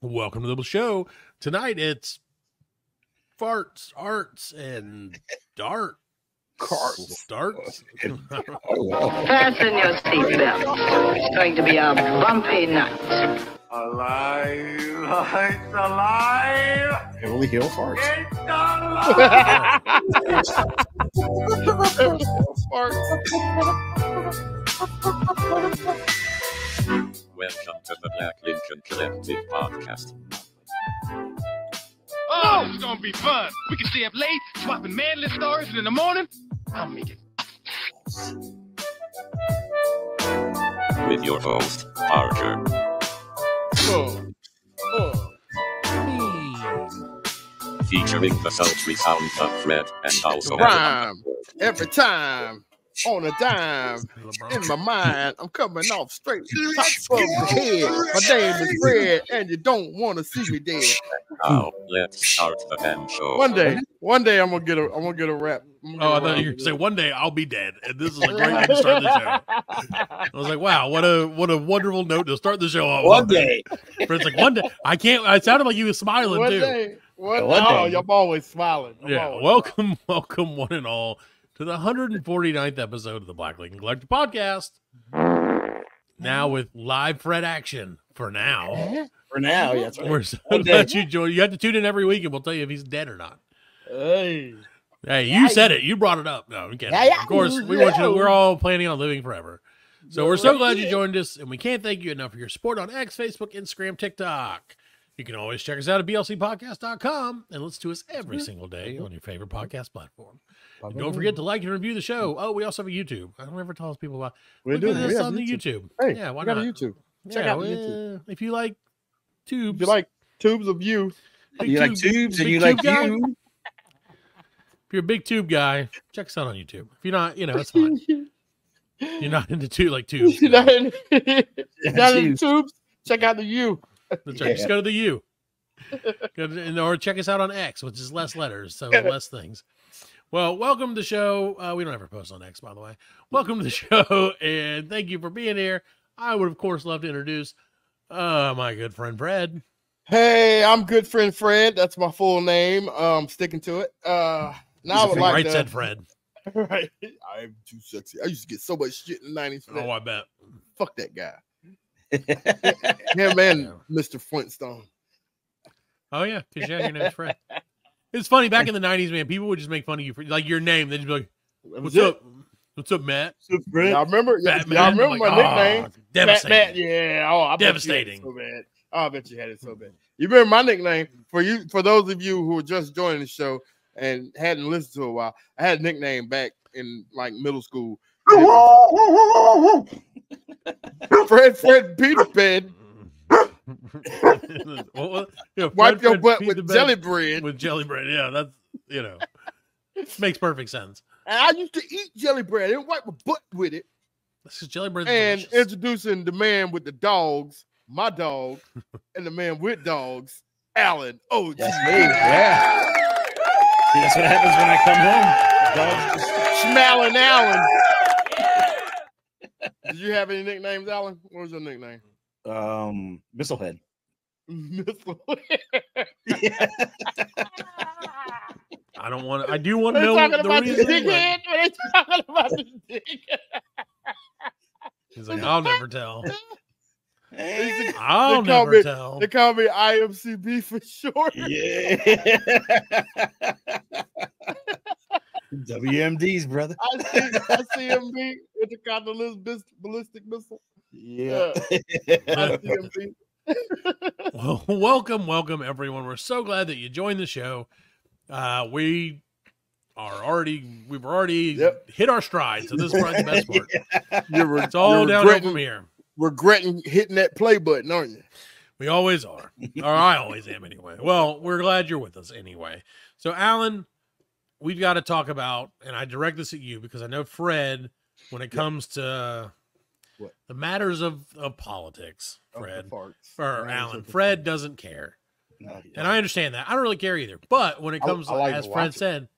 Welcome to the show. Tonight it's farts, arts, and darts. Darts. Fasten your seatbelts. It's going to be a bumpy night. Alive! It's alive! Beverly Hill farts. It's alive! Welcome to the Black Lincoln Collective Podcast. Oh, this is gonna be fun. We can stay up late, swapping manly stories, and in the morning, I'll make it. With your host, Parker. Featuring the sultry sounds of Fred and also Rhyme every time on a dime. In my mind, I'm coming off straight top of the head. My name is Fred, and you don't want to see me dead. Now, let's start the damn show. One day, I'm gonna get a rap. Oh, I thought you were gonna say one day I'll be dead, and this is a great way to start the show. I was like, wow, what a wonderful note to start the show off. One day, Fred's like, one day. I can't. It sounded like you were smiling one too. day. I'm always smiling. Welcome, one and all to the 149th episode of the Black Lincoln Collective Podcast. Now with live Fred action for now. For now, yeah, that's right. We're so glad you joined. You have to tune in every week, and we'll tell you if he's dead or not. Hey, you said it. You brought it up. No, I'm kidding. Of course, we want you. We're all planning on living forever. So we're so glad you joined us, and we can't thank you enough for your support on X, Facebook, Instagram, TikTok. You can always check us out at blcpodcast.com and listen to us every single day on your favorite podcast platform. And don't forget to like and review the show. Oh, we also have a YouTube. I don't ever tell people about. We're doing this on the YouTube. Hey, yeah, why not? not? YouTube. Check out the YouTube. If you like tubes, If you like tubes of you, you like tubes, and you like you. If you're a big tube guy, check us out on YouTube. If you're not, it's fine. You're not into tubes. You're not into tubes. Check out the U. That's right. Just go to the U. Or check us out on X, which is less letters, so less things. Well, welcome to the show. We don't ever post on X, by the way. Welcome to the show, and thank you for being here. I would, of course, love to introduce my good friend Fred. Hey, I'm good friend Fred. That's my full name. Sticking to it. Now I would like to. Said Fred. Right. I'm too sexy. I used to get so much shit in the 90s. Oh, I bet. Fuck that guy. Him and Mr. Flintstone. Oh yeah, because your name's Fred. It's funny back in the 90s, man. People would just make fun of you for like your name. They'd just be like, "What's up? What's up, Matt?" I remember. Batman. I remember my nickname. Devastating. Matt, yeah. Oh, I devastating. Bet you had it so bad. Oh, I bet you had it so bad. You remember my nickname for you? For those of you who are just joining the show and hadn't listened to it a while, I had a nickname back in like middle school. Fred Peter Pan. Wipe your butt with jelly bread. With jelly bread, yeah, that's makes perfect sense. And I used to eat jelly bread and wipe my butt with it. This is jelly bread. And delicious. Introducing the man with the dogs, my dog, and the man with dogs, Allan. Oh, that's me. Yeah. See, that's what happens when I come home. Dogs just smiling Allan. Did you have any nicknames, Allan? What was your nickname? Misslehead. Yeah. I do want to know the reason. They talking about the dick. He's like, I'll never tell. I'll never tell. They call me IMCB for short. Yeah. WMDs, brother. ICMB, Intercontinental Ballistic Missile. Yeah. ICMB. Well, welcome everyone. We're so glad that you joined the show. We've already hit our stride, so this is probably the best part. It's all downhill from here. Regretting hitting that play button, aren't you? We always are. Or I always am anyway. Well, we're glad you're with us anyway. So, Allan, we've got to talk about, and I direct this at you because I know Fred, when it comes to the matters of politics, Fred, or Allan, Fred doesn't care. No, and I understand that. I don't really care either. But when it comes, as Fred said,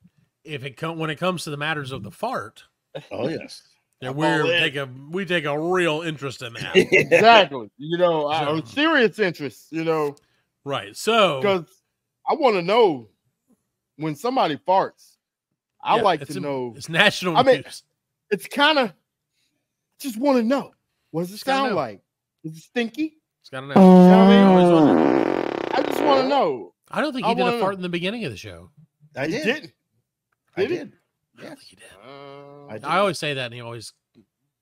when it comes to the matters of the fart, oh yes, we take a real interest in that. Exactly. A serious interest. Right. So because I want to know when somebody farts. I like to know. It's national news. News. It's kind of just want to know. What does it sound like? Is it stinky? It's got to know. You know what I mean? I just want to know. I don't think he did a fart in the beginning of the show. I did. I did. Yeah, he did. I always say that, and he always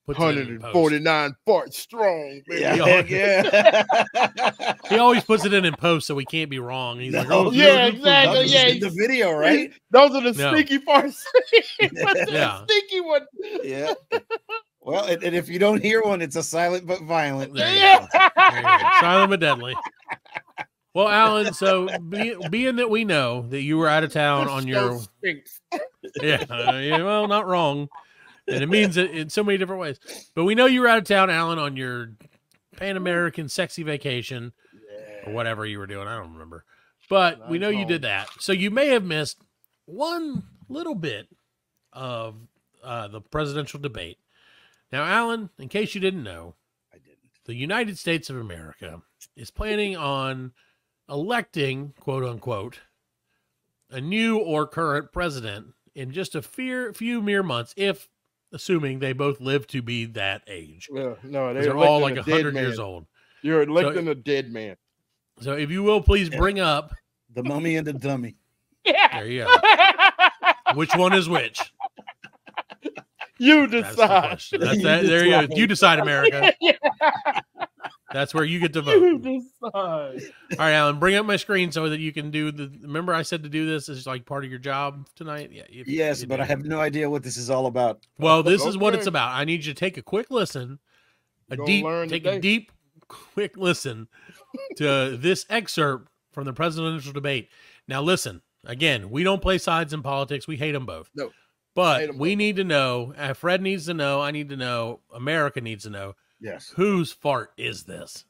puts 149 farts strong. Baby. Yeah. He always puts it in post, so we can't be wrong. He's like, "Oh, yeah, exactly. Yeah, the video, right? Those are the stinky farts. Yeah, stinky one. Yeah. Well, and if you don't hear one, it's a silent but violent. There you go. Silent but deadly. Well, Allan, so being that we know that you were out of town on your well, not wrong, and it means it in so many different ways. But we know you were out of town, Allan, on your Pan American sexy vacation or whatever you were doing. I don't remember, but we know you did that. So you may have missed one little bit of the presidential debate. Now, Allan, in case you didn't know, the United States of America is planning on electing, quote unquote, a new or current president in just a few mere months, if assuming they both live to be that age. Yeah, no, they're all like 100 years old. You're electing a dead man. So if you will, please bring up the mummy and the dummy. Yeah. There you go. Which one is which? You decide. There you go. You decide, America. Yeah. That's where you get to vote. You decide. All right, Allan, bring up my screen so that you can do the. Remember, I said to do this as like part of your job tonight. Yeah. Yes, but I have no idea what this is all about. Well, this is what it's about. I need you to take a quick listen, a deep, quick listen to this excerpt from the presidential debate. Now, listen. Again, we don't play sides in politics. We hate them both. No. But we need to know, Fred needs to know, I need to know, America needs to know, yes, whose fart is this?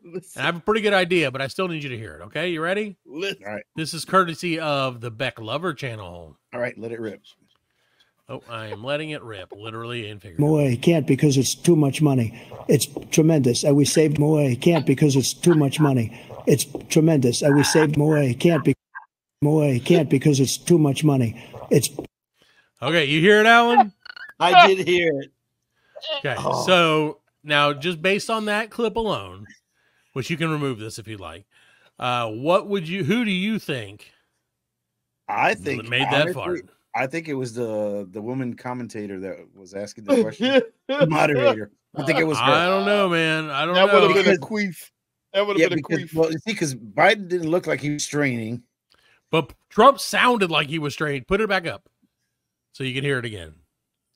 And I have a pretty good idea, but I still need you to hear it. Okay, you ready? All right. This is courtesy of the Beck Lover channel. All right, let it rip. Oh, I am letting it rip, literally and figuratively. Moe can't because it's too much money. It's tremendous. And we saved Moe can't because it's too much money. It's tremendous. And we saved Moe can't because it's too much money. It's okay. You hear it, Allan? I did hear it. Okay, so now just based on that clip alone, which you can remove this if you like, who do you think? I think made that fart. I think it was the woman commentator that was asking the question. The moderator. I think it was her. I don't know, man. I don't know. That would have been a queef. That would have been a queef. Well, you see, because Biden didn't look like he was straining. But Trump sounded like he was straining. Put it back up so you can hear it again.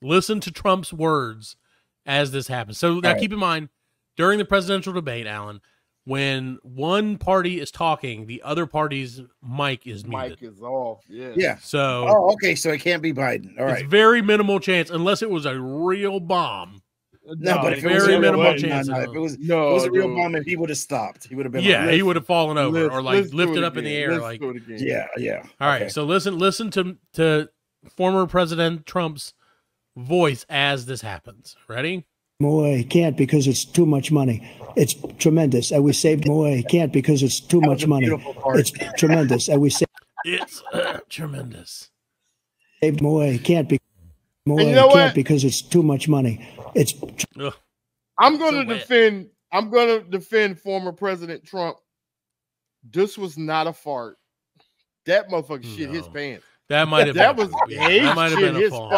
Listen to Trump's words as this happens. So now keep in mind, during the presidential debate, Allan, when one party is talking, the other party's mic is muted. Mic is off. Yeah. Yeah. So okay. So it can't be Biden. All right. It's very minimal chance, unless it was a real bomb. No, but if it was minimal chance. If it was a real bomb, he would have stopped. He would have been. Yeah, he would have fallen over or like lifted up in the air. Like, yeah. All right. So listen to former President Trump's voice as this happens. Ready? Moe can't because it's too much money. It's tremendous. And we saved Moe can't because it's too much money. It's tremendous. And we saved. It's tremendous. Saved Moe can't be. Moe can't because it's too much money. It's. I'm going to defend former President Trump. This was not a fart. That motherfucker shit his pants. That might have been. That might have been a fall.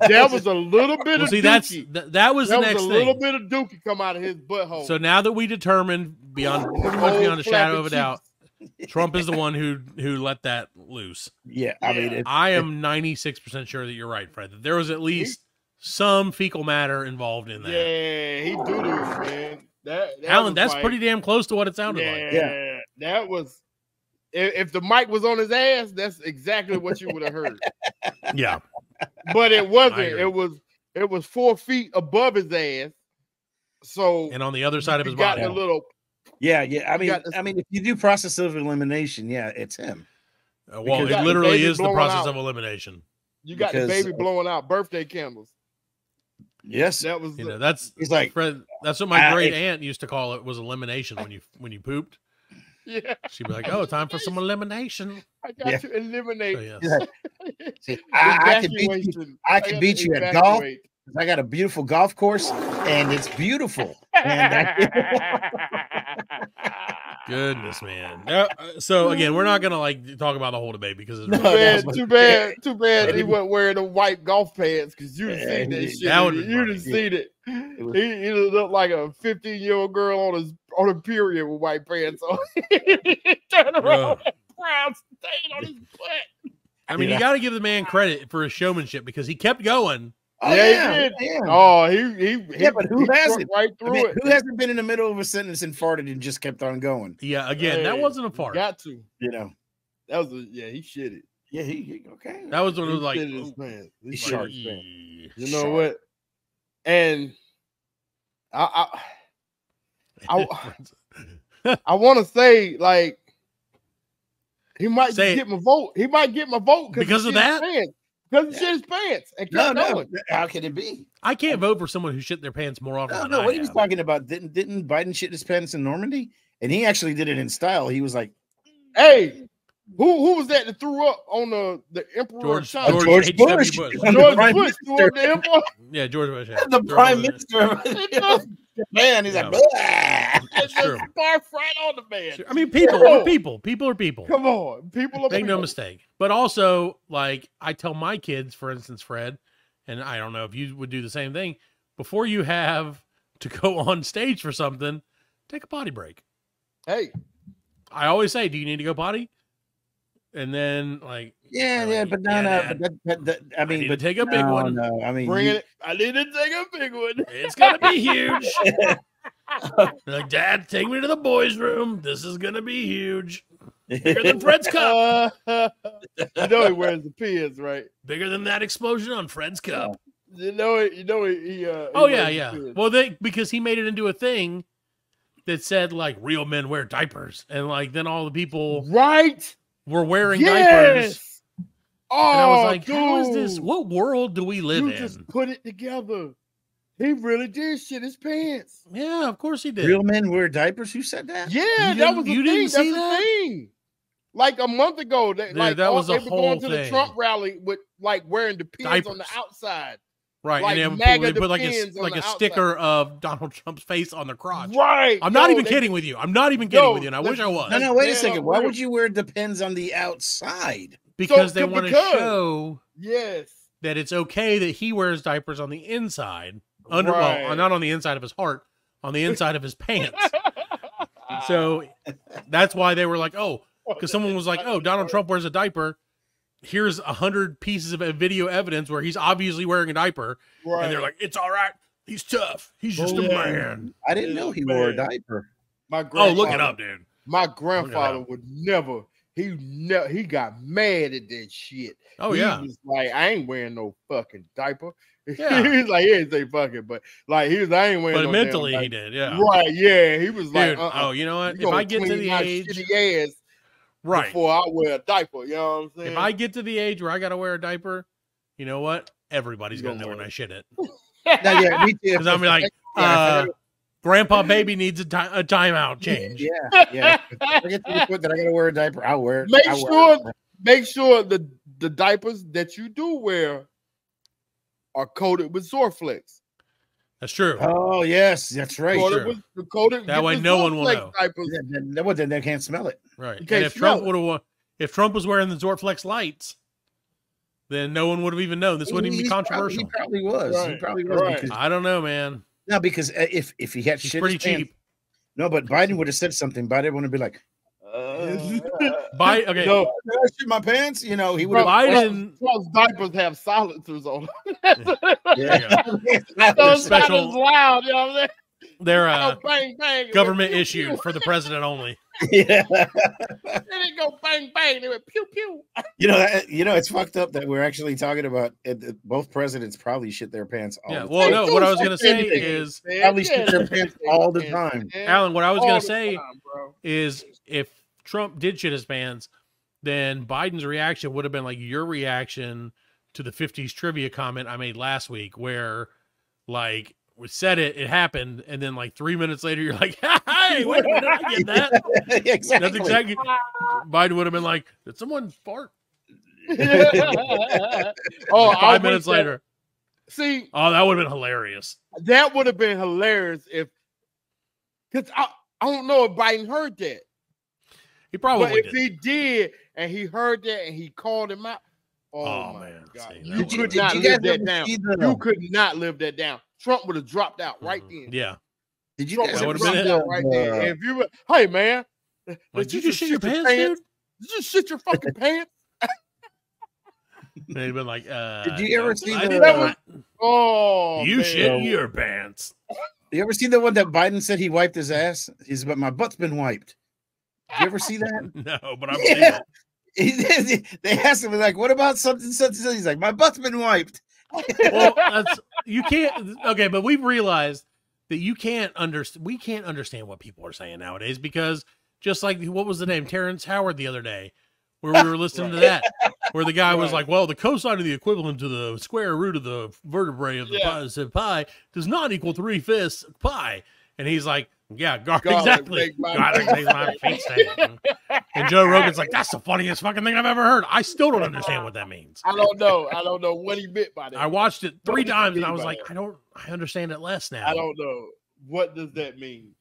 That was a little bit of dookie. That was the next thing. A little bit of dookie come out of his butthole. So now that we determined beyond a shadow of a doubt, Trump is the one who let that loose. Yeah, I mean, I am 96% sure that you're right, Fred. That there was at least some fecal matter involved in that. Yeah, he doo-doo, man. Allan, that's pretty damn close to what it sounded like. Yeah, that was. If the mic was on his ass, that's exactly what you would have heard. Yeah, but it wasn't. It was 4 feet above his ass. So and on the other side of his body, a little. Yeah. I mean, if you do process of elimination, yeah, it's him. Well, it literally is the process of elimination. You got the baby blowing out birthday candles. Yes, that was. He's like Fred. That's what my great aunt used to call it, was elimination when you pooped. Yeah. She'd be like, "Oh, time for some elimination." I got to eliminate. So, yes. See, I can beat you at golf. I got a beautiful golf course, and it's beautiful. And Goodness, man. So again, we're not gonna like talk about the whole debate because it's too bad he wasn't wearing the white golf pants because you'd have seen that shit. You'd have seen it. He looked like a 15-year-old girl on a period with white pants on. Turn around, brown stain on his butt. I mean, you got to give the man credit for his showmanship because he kept going. Oh, yeah, he did. Damn. Oh, he but who hasn't? Right through it. Who hasn't been in the middle of a sentence and farted and just kept on going? Yeah, again, that wasn't a fart. Got to. You know. That was he shit it. Yeah, he okay. That was when it was like, he sharp. You know what? And I want to say, like, he might get my vote. He might get my vote because of that. Because he shit his pants. And no. How can it be? I can't vote for someone who shit their pants more often. No. What he was talking about? Didn't Biden shit his pants in Normandy? And he actually did it in style. He was like, "Hey, who was that threw up on the Emperor George Bush? Bush. George Bush threw up the Emperor. Yeah, George Bush. Yeah. The Prime Minister. Man, he's like, that's true. Barf right on the man. I mean, people are people. Come on, people are Make people. no mistake. But also, like, I tell my kids, for instance, Fred, and I don't know if you would do the same thing, before you have to go on stage for something, take a potty break. Hey. I always say, do you need to go potty? And then, like, but no. But I mean, but take a big one. No, I mean, bring it. I need to take a big one. It's gonna be huge. Like, Dad, take me to the boys' room. This is gonna be huge. Bigger than Fred's cup. You know he wears the pins, right? Bigger than that explosion on Fred's cup. You know it. He oh yeah. Well, because he made it into a thing that said like real men wear diapers, and like then all the people were wearing diapers. Oh, and I was like, dude, how is this? What world do we live in? Just put it together. He really did shit his pants. Yeah, of course he did. Real men wear diapers? Who said that? Yeah, that was the thing. That's the thing. Like a month ago, that was the they were whole going to thing. the Trump rally with like wearing the pins on the outside. Right, like and they put like a sticker of Donald Trump's face on their crotch. Right. I'm not even kidding with you. I'm not even kidding with you, and I wish I was. No, wait a second. Why would you wear the pins on the outside? Because they want to show that it's okay that he wears diapers on the inside. Well, not on the inside of his heart, on the inside of his pants. So that's why they were like, oh, because someone was like, oh, Donald Trump wears a diaper. Here's 100 pieces of video evidence where he's obviously wearing a diaper. Right. And they're like, it's all right. He's tough. He's just a man. I didn't know he wore a diaper. Look it up, dude. My grandfather would never. He got mad at that shit. Oh, he yeah. was like, I ain't wearing no fucking diaper. Yeah. He was like, he didn't say fucking, but like, he was, I ain't wearing no But mentally, he did, yeah. Right, yeah. He was like, oh, you know what? If I get to the age. Shitty ass before I wear a diaper, you know what I'm saying? If I get to the age where I got to wear a diaper, you know what? Everybody's going to know when I shit it. Yeah, me too. Because I'm like, Grandpa Baby needs a timeout change. Yeah. I get to the point that I got to wear a diaper. I'll wear it. Make sure the diapers that you do wear are coated with Zorflex. That's true. Oh, yes, that's right. That way no one will know. Then they can't smell it. Right. And if Trump was wearing the Zorflex lights, then no one would have even known. This wouldn't even be controversial. He probably was. Right. He probably was. Right. Because, I don't know, man. No, because if he had He's shit pretty his pants, cheap. No, but Biden would have said something. Biden would have been like, Okay. No, did I shit my pants? You know, he would have. Biden. Trump's diapers have silencers on them. Those special loud, you know what I'm saying? They're bang, bang, government issued for the president only. Yeah. They didn't go bang, bang. They went pew, pew. You know, it's fucked up that we're actually talking about both presidents probably shit their pants all the time. Well, no, what I was going to say is probably shit their pants all the time. Alan, what I was going to say is if Trump did shit his pants, then Biden's reaction would have been like your reaction to the 50s trivia comment I made last week, where like we said it, it happened, and then like 3 minutes later, you're like, hey, wait a minute, I get that. Exactly. That's exactly. Biden would have been like, did someone fart? Oh, like 5 minutes later. See, oh, that would have been hilarious. That would have been hilarious because I don't know if Biden heard that. He probably but if he did, and he heard that, and he called him out. Oh my God! You could not live that down. You could not live that down. Trump would have dropped out right then. Yeah. Did you guys ever see that right there? If you were, hey man, did you just shit your pants, dude? Did you shit your fucking pants? They'd been like, did you ever see the? Oh, you shit your pants. You ever see the one that Biden said he wiped his ass? He's but my butt's been wiped. Did you ever see that? No, but I've seen it. They asked him like, "What about something?" He's like, "My butt's been wiped." Well, you can't. Okay, but we've realized that you can't understand. We can't understand what people are saying nowadays because just like what was the name Terrence Howard the other day, where we were listening to that, where the guy was like, "Well, the cosine of the equivalent to the square root of the vertebrae of the pi does not equal 3/5 pi," and he's like, "Yeah, exactly. God makes my feet stand." And Joe Rogan's like, "That's the funniest fucking thing I've ever heard." I still don't understand what that means. I don't know. I don't know what he meant by that. I watched it 3 times and I was like, I understand it less now. I don't know. What does that mean?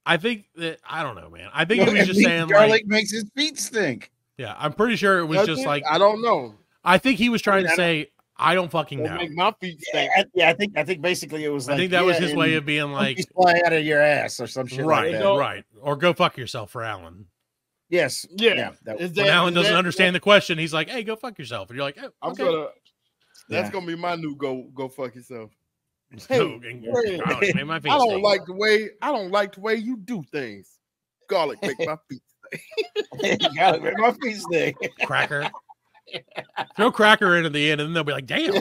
I think that I don't know, man. I think he was just saying garlic makes his feet stink. Yeah, I'm pretty sure it was just like I don't know. I think he was trying to say I don't fucking know. Make my feet stink. Yeah, I think basically it was. I think that was his way of being like fly out of your ass or some shit. Right, like that. right, or go fuck yourself for Allan. Yes, yeah. When Allan doesn't understand the question, he's like, "Hey, go fuck yourself," and you're like, "Oh, okay." That's gonna be my new go fuck yourself. Hey, I don't like the way you do things. Garlic make my feet stink. Garlic make my feet stink. Cracker. Throw Cracker in at the end, and then they'll be like, "Damn."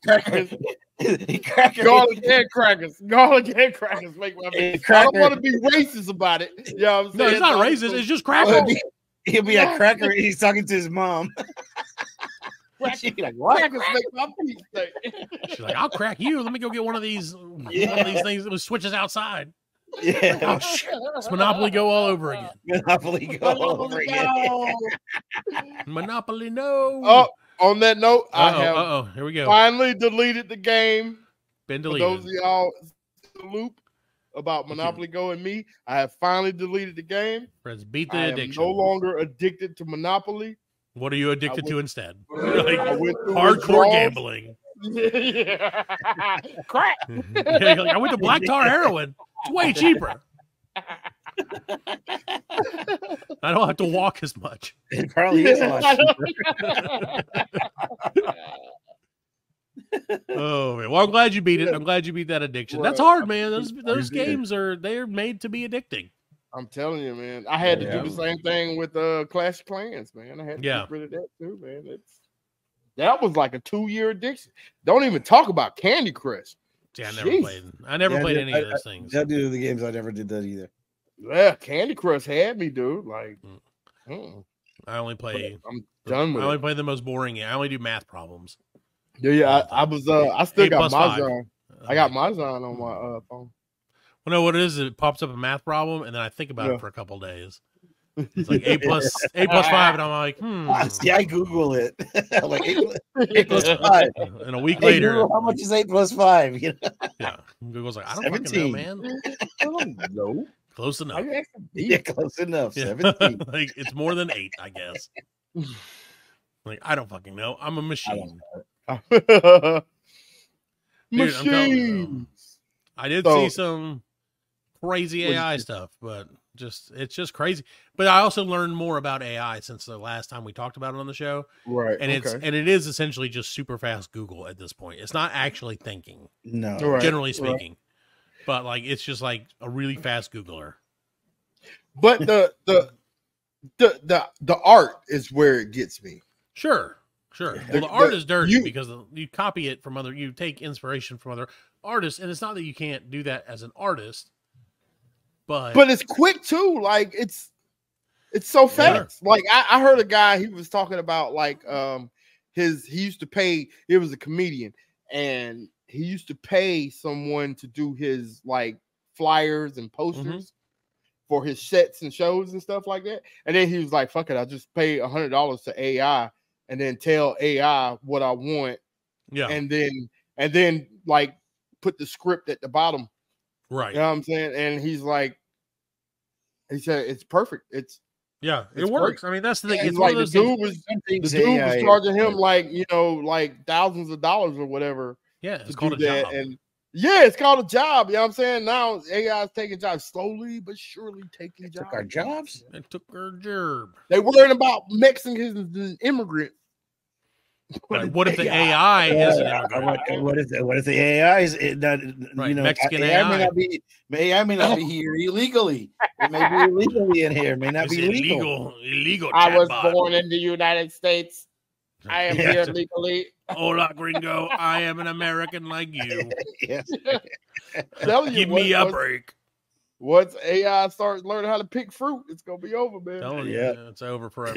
Garlic and crackers. Garlic and crackers make my feet. I don't want to be racist about it. You know what I'm saying? No, it's not racist. It's just cracker. He'll be a cracker. He's talking to his mom. She's like, crackers make my feet stink. She's like, "I'll crack you. Let me go get one of these things that switches outside." Yeah. Oh shit. It's Monopoly Go all over again. Monopoly Go all over again. Monopoly no. Oh, on that note, I have here we go. Finally deleted the game. Been deleted. For those of y'all in the loop about Monopoly Go and me, I have finally deleted the game. Friends, beat the addiction. I am no longer addicted to Monopoly. What are you addicted to instead? Like hardcore gambling. Yeah. Crack. I went to Black Tar Heroin. It's way cheaper. I don't have to walk as much. It probably is a lot cheaper. Oh man! Well, I'm glad you beat it. I'm glad you beat that addiction. That's hard, man. Those games they're made to be addicting. I'm telling you, man. I had to do the same thing with Clash of Clans, man. I had to get rid of that too, man. That was like a 2-year addiction. Don't even talk about Candy Crush. Yeah, I never played any of those things. I do the games. I never did that either. Yeah, Candy Crush had me, dude. Like, I only play. I'm done with. I only play the most boring game. I only do math problems. Yeah, I was. I still got Mahjong. I got Mahjong on my phone. Well, no, what it is, it pops up a math problem, and then I think about it for a couple of days. It's like 8 plus 5, and I'm like, See, I Google it. I'm like 8 plus 5. And a week later, Google, how much is 8 plus 5? You know? Yeah, Google's like, I don't fucking know, man. No, close enough. Yeah, close enough. Yeah. 17. Like it's more than 8, I guess. Like I don't fucking know. I'm a machine. Dude, Machine. I did see some crazy AI stuff, but it's just crazy. But I also learned more about AI since the last time we talked about it on the show. Right. And it is essentially just super fast Google at this point. It's not actually thinking. No. Generally speaking. But like it's just like a really fast Googler. But the art is where it gets me. Sure. Well, the art is dirty because you copy it from you take inspiration from other artists, and it's not that you can't do that as an artist, but it's quick too. Like it's so fast. Sure. Like I heard a guy, he was talking about like he used to pay. He was a comedian, and he used to pay someone to do his like flyers and posters for his sets and shows and stuff like that. And then he was like, fuck it, I'll just pay $100 to AI and then tell AI what I want. Yeah. And then like put the script at the bottom. Right. You know what I'm saying? And he said it's perfect. It works. I mean, that's the thing. It's like the dude was charging him like, you know, like thousands of dollars or whatever. Yeah, it's called a job. And yeah, it's called a job. You know what I'm saying? Now AI is taking jobs, slowly but surely taking jobs. Took our jobs. It took our job. They worrying about Mexicans and immigrants. What if the AI is an immigrant? What if the AI is not, you know, Mexican AI may not be here illegally. It may be illegally in here. It may not be legal. Illegal. I was born in the United States. I am here legally. Hola, gringo. I am an American like you. Yes. Give me a break. Once AI starts learning how to pick fruit, it's gonna be over, man. It's over forever.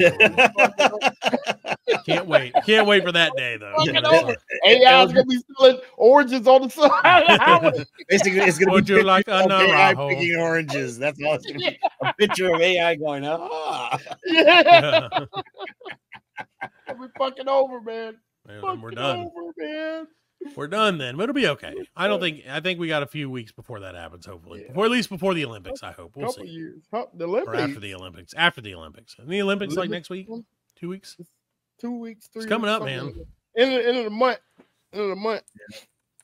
Can't wait. Can't wait for that day, though. AI is gonna be selling oranges on the side of the highway. Basically, it's gonna be like AI picking oranges. That's all it's gonna be. A picture of AI going, Yeah. We're fucking over, man. We're done. We're done then, but it'll be okay. I think we got a few weeks before that happens, hopefully. Or at least before the Olympics, I hope. We'll see. Years. The Olympics. Or after the Olympics. After the Olympics. And the Olympics like next week? 2 weeks? 2 weeks, 3 It's coming weeks, up, man. End of the month.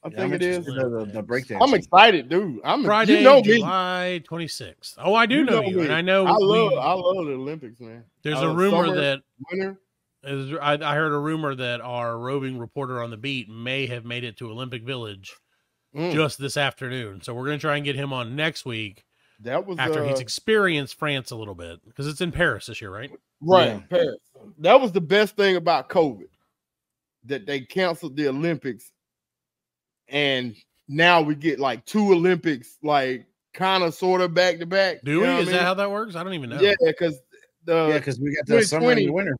I think it is. The breakdance. I'm excited, dude. Friday, you know July 26th. Oh, I do know you. And I know I love the Olympics, man. There's a rumor summer, that winter. I heard a rumor that our roving reporter on the beat may have made it to Olympic Village just this afternoon. So we're going to try and get him on next week. That was after he's experienced France a little bit, because it's in Paris this year, right? Right, Yeah. Paris. That was the best thing about COVID, that they canceled the Olympics, and now we get like 2 Olympics, like kind of sort of back to back. Do we? Is that how that works? I don't even know. Yeah, because we got the summer and the winter.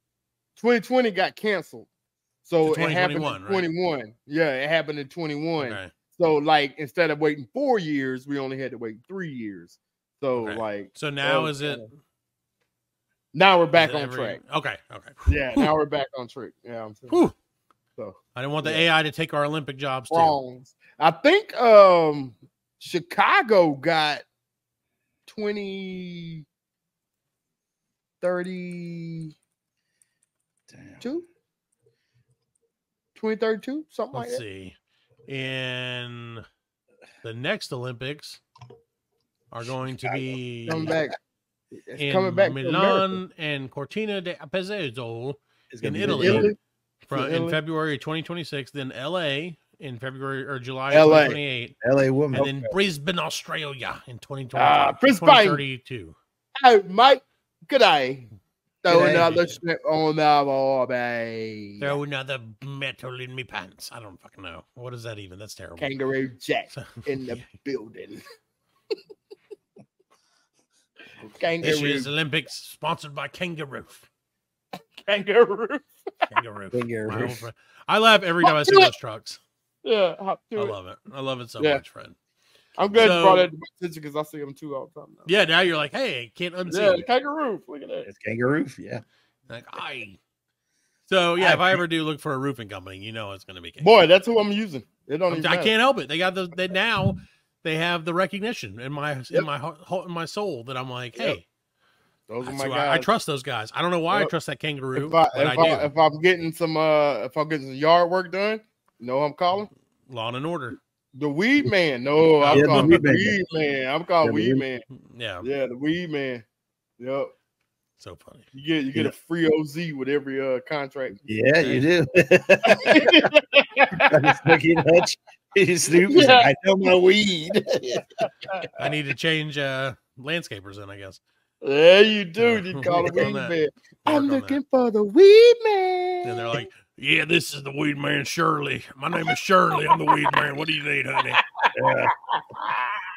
2020 got canceled, so it happened in 21. Right? Yeah, it happened in 21. Okay. So like instead of waiting 4 years, we only had to wait 3 years. So so now is it? Now we're back on track. Okay. Yeah, now we're back on track. Yeah, I'm saying. So I didn't want the AI to take our Olympic jobs too. I think Chicago got 2032. 2032, something like that. Let's see. In the next Olympics are going to be coming back. in coming back Milan and Cortina d'Ampezzo in Italy, in February 2026. Then LA in February or July 2028. LA woman. And then Brisbane, Australia in 2032. Hey, Mike. Good day. Throw another strip on the wall, babe. Throw another metal in me pants. I don't fucking know. What is that even? That's terrible. Kangaroo Jack in the building. This year's Olympics sponsored by Kangaroo. Kangaroo. I laugh every time I see those trucks. Yeah, I love it. I love it so much, Fred. I'm glad you brought that to my attention because I see them too all the time now. Yeah, now you're like, hey, can't unsee it. Kangaroo. Look at that. It's Kangaroo, yeah. Like, So, yeah, if I ever do look for a roofing company, you know it's going to be Kangaroo. Boy, that's who I'm using. They don't even I can't help it. They got now they have the recognition in my soul that I'm like, hey, those are my guys. I trust those guys. I don't know why I trust that Kangaroo. If I'm getting some yard work done, you know who I'm calling? Law and Order. The Weed Man. No, I'm calling the Weed Man. I'm calling Weed Man. Yeah, the Weed Man. Yep. So funny. You get a free OZ with every contract. Yeah, you do. Snooky Hutch. Snoop is like, I know my weed. I need to change landscapers then, I guess. Yeah, you do. You call the Weed Man. I'm looking for the Weed Man. And they're like, yeah, this is the Weed Man, Shirley. My name is Shirley. I'm the Weed Man. What do you need, honey?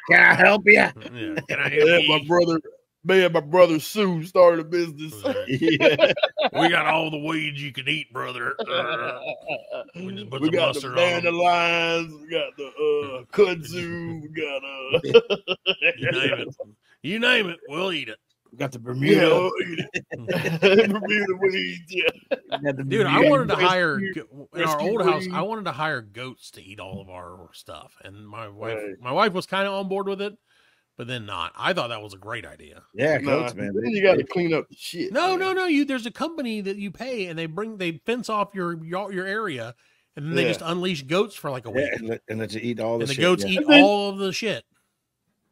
Can I help you? Yeah. Can I help you? Me and my brother Sue started a business. Yeah. We got all the weeds you can eat, brother. We just put we some got mustard the on them. dandelions, we got the kudzu, we got You name it. You name it, we'll eat it. We got the Bermuda. Yeah, we'll eat it. Bermuda weeds, yeah. Dude, I wanted to hire in our old house. I wanted to hire goats to eat all of our stuff, and my wife was kind of on board with it, but then not. I thought that was a great idea. Yeah, goats, man. Then you got to clean up the shit. No. There's a company that you pay, and they fence off your area, and then they just unleash goats for like a week, and let you eat all the and shit. the goats eat all of the shit.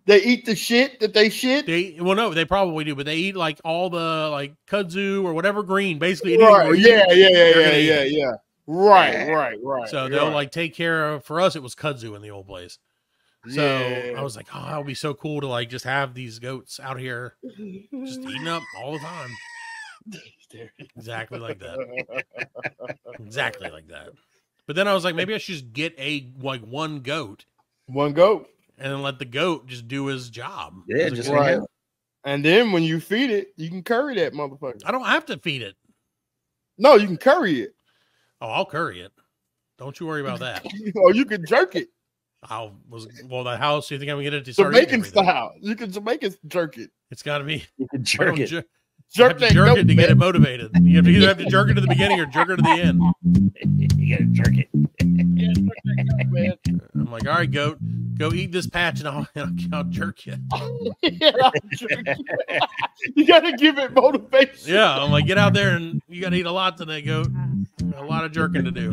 They eat the shit that they shit? Well, no, they probably do, but they eat like all the like kudzu or whatever green, basically. Right. Green, Yeah. Right. So they'll like take care of, for us, it was kudzu in the old place. So I was like, oh, that would be so cool to like just have these goats out here just eating up all the time. Exactly like that. Exactly like that. But then I was like, maybe I should just get one goat. One goat. And then let the goat just do his job. Yeah, just right. And then when you feed it, you can curry that motherfucker. I don't have to feed it. No, you can curry it. Oh, I'll curry it. Don't you worry about that. Or you can jerk it. The house. You think I'm gonna get it to Jamaican style? You can Jamaican jerk it. It's got to be. You can jerk it. Jerk it to get it motivated. You have to either have to jerk it to the beginning or jerk it to the end. You gotta jerk it. I'm like, all right, goat, go eat this patch, and I'll jerk you. You gotta give it motivation. Yeah, I'm like, get out there and you gotta eat a lot today, goat. A lot of jerking to do.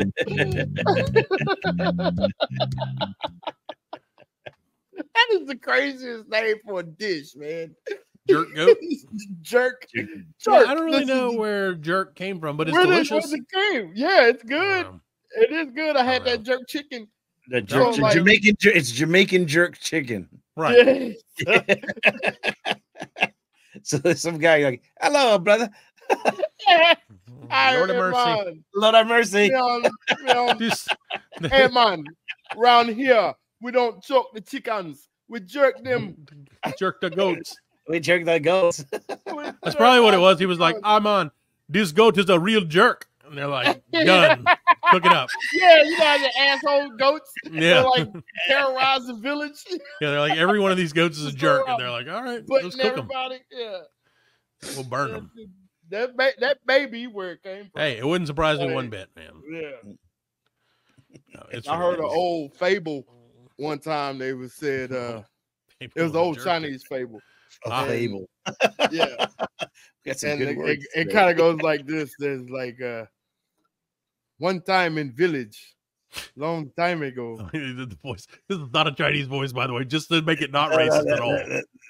That is the craziest name for a dish, man. Jerk goat? Jerk. I don't really know where jerk came from, but it's delicious. It came. Yeah, it's good. It is good. I had that jerk chicken. The jerk, Jamaican, it's Jamaican jerk chicken. Right. So there's some guy like, hello, brother. Lord of mercy. Lord of mercy. Hey, man, around here, we don't choke the chickens. We jerk them. Jerk the goats. We jerk the goats. That's probably what it was. He was like, Armand, this goat is a real jerk. And they're like, done. Cook it up. Yeah, you got the asshole goats. Yeah. They're like terrorize the village. Yeah, they're like, every one of these goats is a jerk. And they're like, all right, let's cook them. Yeah. We'll burn them. That baby where it came from. Hey, it wouldn't surprise me one bit, man. Yeah. No, it's I heard an old fable one time. They was said it was an old Chinese fable. A fable. Yeah. That's a good word. It kind of goes like this. There's like one time in village, long time ago. The voice. This is not a Chinese voice, by the way, just to make it not racist at all.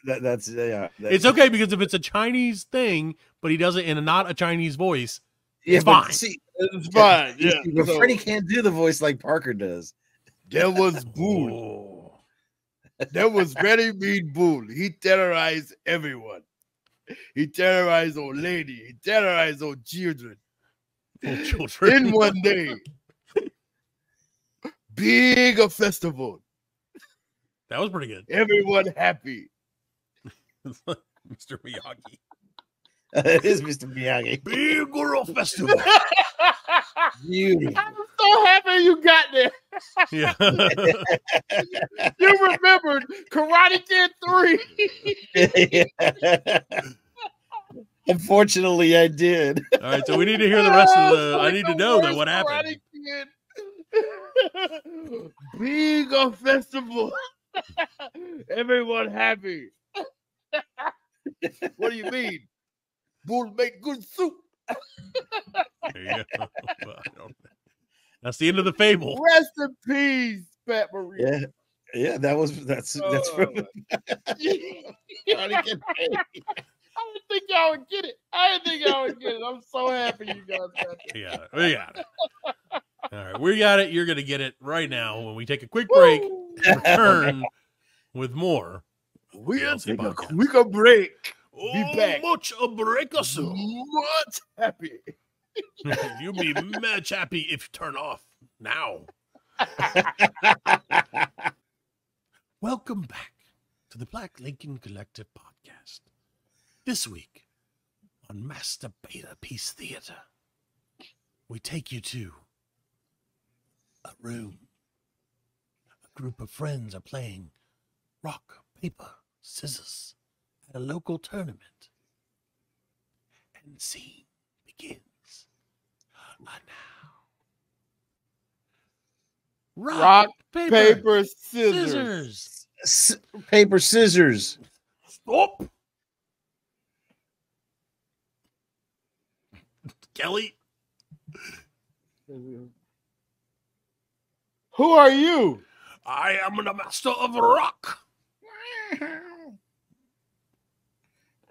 That's it's okay because if it's a Chinese thing, but he does it in not a Chinese voice, it's fine. See, it's fine. Yeah. But Freddie can't do the voice like Parker does. There was Bull. There was very mean Bull. He terrorized everyone. He terrorized old lady. He terrorized old children. Old children. In one day, big a festival. That was pretty good. Everyone happy. Mr. Miyagi. It is Mr. Miyagi. Big girl festival. Beauty. I'm so happy you got there. Yeah. You remembered Karate Kid 3. Unfortunately, I did. All right, so we need to hear the rest of the. I need to know that what happened. Big a festival. Everyone happy. What do you mean? Bull make good soup. There you go. That's the end of the fable. Rest in peace, Pat Marie. Yeah, that's from I didn't think y'all would get it. I'm so happy you guys got it. Yeah, we got it. All right, we got it. You're gonna get it right now when we take a quick break and return with more. We'll take a quick break. Be back. Much a break or so. Much happy. You'll be much happy if you turn off now. Welcome back to the Black Lincoln Collective podcast. This week on Masturbator Peace Theater, we take you to a room. A group of friends are playing rock, paper, scissors at a local tournament. And the scene begins now. Rock, paper, scissors. Paper, scissors. Stop. Kelly. Who are you? I am the master of rock.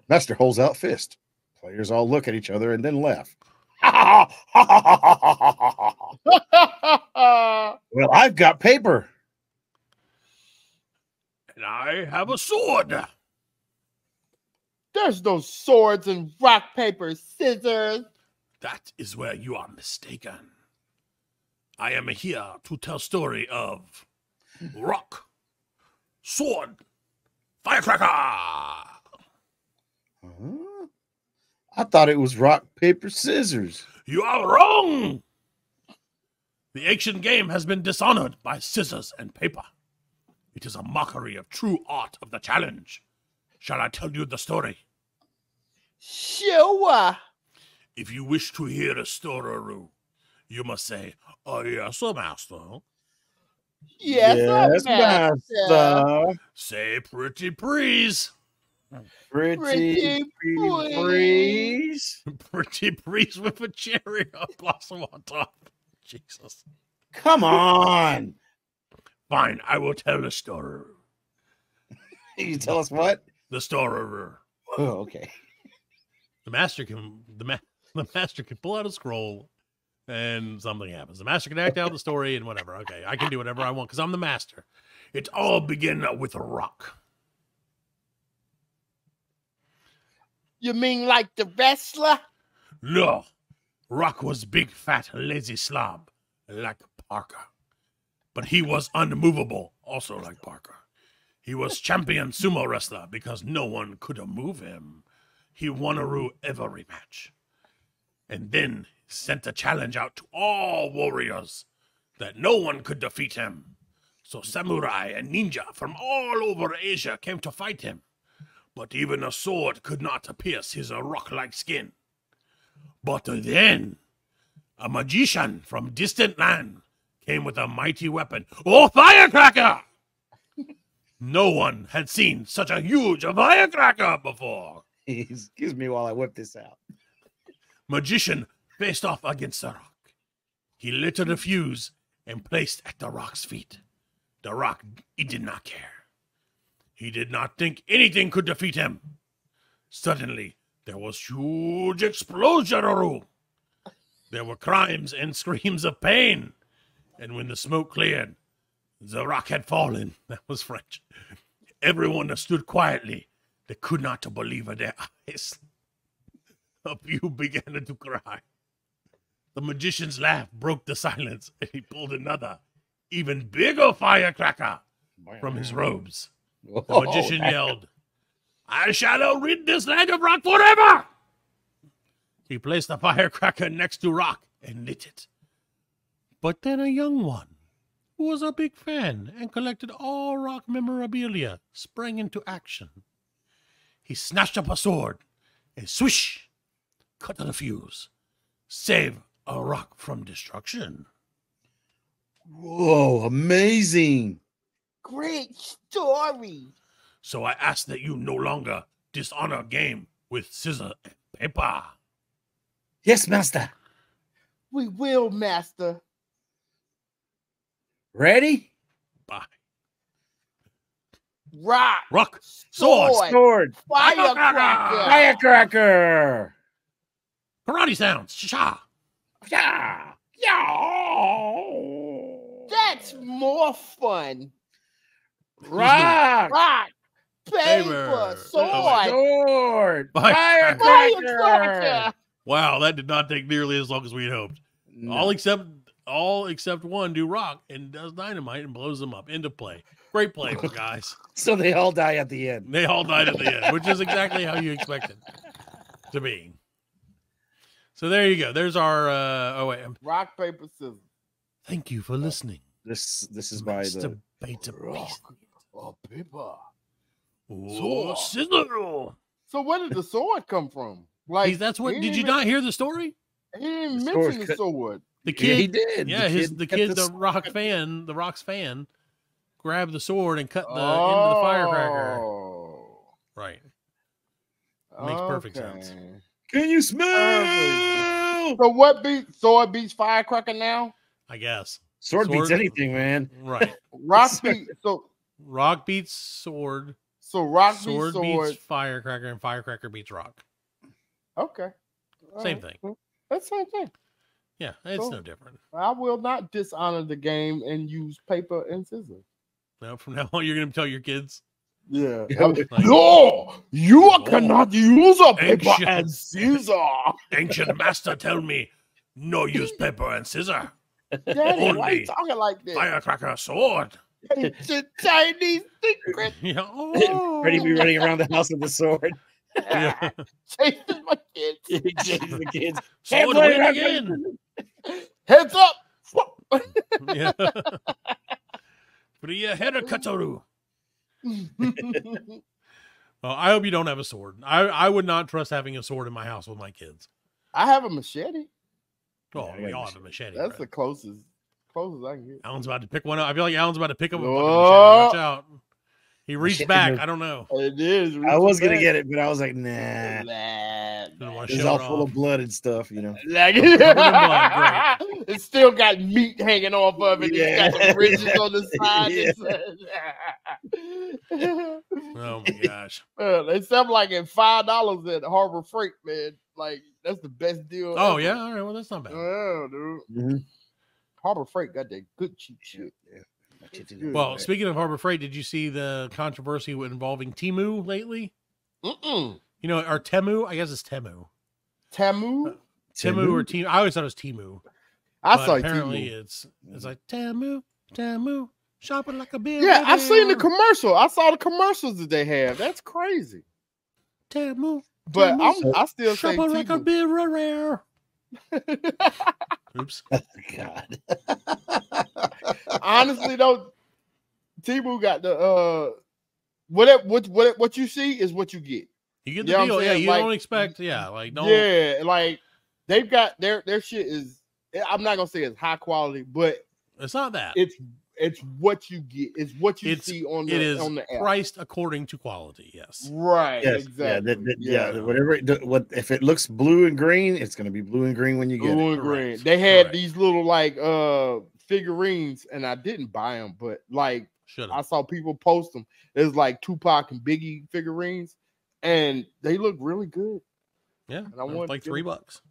Master holds out fist. Players all look at each other and then laugh. Well, I've got paper. And I have a sword. There's no swords in rock, paper, scissors. That is where you are mistaken. I am here to tell story of rock, sword, firecracker. I thought it was rock, paper, scissors. You are wrong. The ancient game has been dishonored by scissors and paper. It is a mockery of true art of the challenge. Shall I tell you the story? Sure. If you wish to hear a story, you must say, "Oh yes, master." Yes, master. Say, "Pretty please." Pretty please. Pretty please with a cherry blossom on top. Jesus. Come on. Fine, I will tell the story. You tell us what? The story. Oh, okay. The master can pull out a scroll and something happens. The master can act out the story and whatever. Okay, I can do whatever I want because I'm the master. It all began with a rock. You mean like the wrestler? No. Rock was big, fat, lazy slob, like Parker. But he was unmovable, also like Parker. He was champion sumo wrestler because no one could move him. He won every match. And then sent a challenge out to all warriors that no one could defeat him. So samurai and ninja from all over Asia came to fight him. But even a sword could not pierce his rock-like skin. But then, a magician from distant land came with a mighty weapon. Oh, Firecracker! No one had seen such a huge firecracker before. Excuse me while I whip this out. Magician faced off against the rock. He lit the fuse and placed at the rock's feet. The rock, he did not care. He did not think anything could defeat him. Suddenly, there was huge explosion. There were cries and screams of pain. And when the smoke cleared, the rock had fallen. That was French. Everyone stood quietly. They could not believe their eyes. A few began to cry. The magician's laugh broke the silence, and he pulled another, even bigger firecracker from his robes. The magician yelled, "I shall rid this land of rock forever!" He placed the firecracker next to rock and lit it. But then a young one, who was a big fan and collected all rock memorabilia, sprang into action. He snatched up a sword and swish, cut the fuse, save a rock from destruction. Whoa, amazing. Great story. So I ask that you no longer dishonor game with scissors and paper. Yes, master. We will, master. Ready? Bye. Rock. Sword. Firecracker. Firecracker. Karate sounds. Sha. Yeah. That's more fun. Rock. Paper. Sword. Firecracker. Wow, that did not take nearly as long as we had hoped. No. All except one do rock and does dynamite and blows them up into play. Great play, guys. So they all die at the end. They all died at the end, which is exactly how you expect it to be. So there you go. There's our rock, paper, scissors. Thank you for listening. This is by the rock, paper, scissors. So where did the sword come from? Like that's what. Did you not hear the story? He didn't mention the sword. The kid, he did. Yeah, the Rock's fan, grabbed the sword and cut the end of the firecracker. Right. Makes perfect sense. Can you smell? So what sword beats firecracker now? I guess sword beats anything, man. Right. Rock beats sword. So rock beats firecracker, and firecracker beats rock. Okay. Same thing. That's the same thing. Yeah, it's no different. I will not dishonor the game and use paper and scissors. No, from now on, you're going to tell your kids. Yeah. No, you cannot use a paper and scissor. Ancient master told me, no use paper and scissor. Daddy, why are you talking like this? Firecracker sword. Ancient Chinese secret. Freddie be running around the house with the sword. Yeah. Chasing my kids. Chasing the kids. Sword win again. Heads up. Yeah. Fria Hera Kataru. Well, I hope you don't have a sword. I would not trust having a sword in my house with my kids. I have a machete. Oh, we all have a machete. That's the closest I can get. Alan's about to pick one up. I feel like Alan's about to pick up a fucking machete. Watch out. He reached back. I don't know. It is. I was going to get it, but I was like, nah. It's all full of blood and stuff, you know. It's still got meat hanging off of it. It's got the ridges on the side. Oh, my gosh. They sell like at $5 at Harbor Freight, man. Like, that's the best deal. Oh, ever. yeah? All right. Well, that's not bad. Yeah, dude. Mm-hmm. Harbor Freight got that good cheap shit. Yeah. Well, speaking of Harbor Freight, did you see the controversy involving Temu lately? Mm-mm. You know, or Temu? I guess it's Temu. Temu? Temu or Temu? I always thought it was Temu. I saw apparently Temu. It's like Temu, shopping like a beer. Yeah, I've seen the commercial. I saw the commercials that they have. That's crazy. Temu. But I still say shopping like a beer rare. Oops. Oh, God. Honestly though, Temu got the what you see is what you get. You get the deal. Yeah, you don't expect. Yeah, like don't. Yeah, like they've got their shit is. I'm not gonna say it's high quality, but it's not that. It's what you get. It's what you see on the on the app. Priced according to quality. Yes. Right. Yes. Exactly. Whatever. If it looks blue and green, it's gonna be blue and green when you get it. Blue and green. They had these little like figurines, and I didn't buy them, but like I saw people post them. There's like Tupac and Biggie figurines, and they look really good. Yeah, and I want like $3.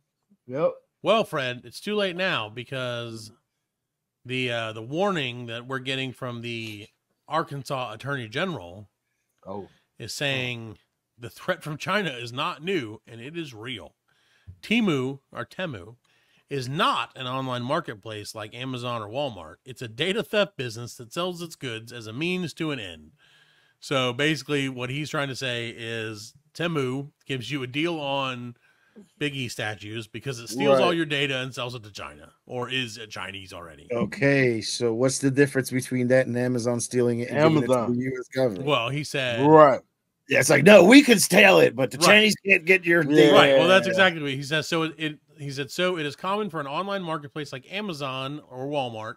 Yep. Well, Fred, it's too late now because the warning that we're getting from the Arkansas Attorney General is saying the threat from China is not new and it is real. Temu is not an online marketplace like Amazon or Walmart. It's a data theft business that sells its goods as a means to an end. So basically what he's trying to say is Temu gives you a deal on Biggie statues because it steals all your data and sells it to China, or is Chinese already. Okay, so what's the difference between that and Amazon stealing it and giving it to the U.S. government? Well, he said, yeah, it's like, no, we can steal it, but the Chinese can't get your data. Right. Well, that's exactly what he says. So he said, so it is common for an online marketplace like Amazon or Walmart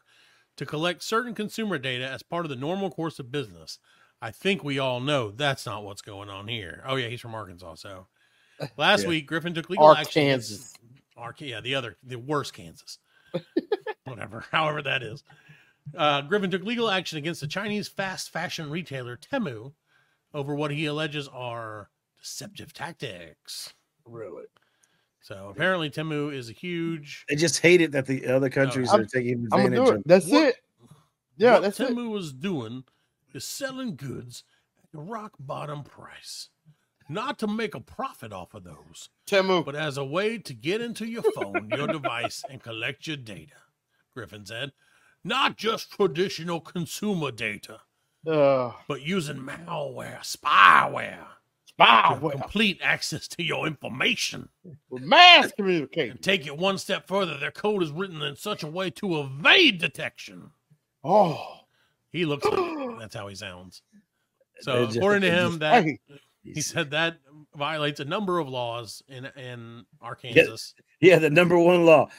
to collect certain consumer data as part of the normal course of business. I think we all know that's not what's going on here. Oh yeah, he's from Arkansas, so. Last week, Griffin took legal action. The worst Kansas. Whatever, however that is. Griffin took legal action against the Chinese fast fashion retailer Temu over what he alleges are deceptive tactics. Really? So apparently Temu is a huge... They just hate it that the other countries are taking advantage of it. That's it. Yeah, what Temu was doing is selling goods at a rock bottom price. Not to make a profit off of those, Temu, but as a way to get into your phone, your device, and collect your data, Griffin said. Not just traditional consumer data. but using malware, spyware, complete access to your information with mass communication. And take it one step further, their code is written in such a way to evade detection. He looks like that's how he sounds. So according to him, that he said that violates a number of laws in Arkansas. Yeah, the number one law.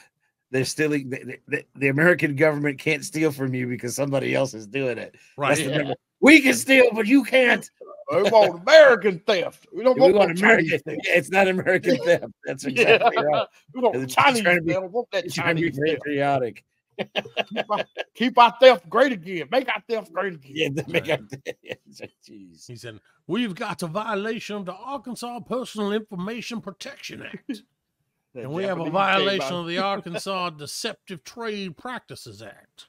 They're stealing. The American government can't steal from you because somebody else is doing it. Right. We can steal, but you can't. We want American theft. We don't want American. Yeah, it's not American theft. That's exactly right. We want Chinese theft. We want that Chinese patriotic. Keep our theft great again. Make our theft great again. Yeah, make our Jeez. He said, "We've got a violation of the Arkansas Personal Information Protection Act. And we have a violation of the Arkansas Deceptive Trade Practices Act."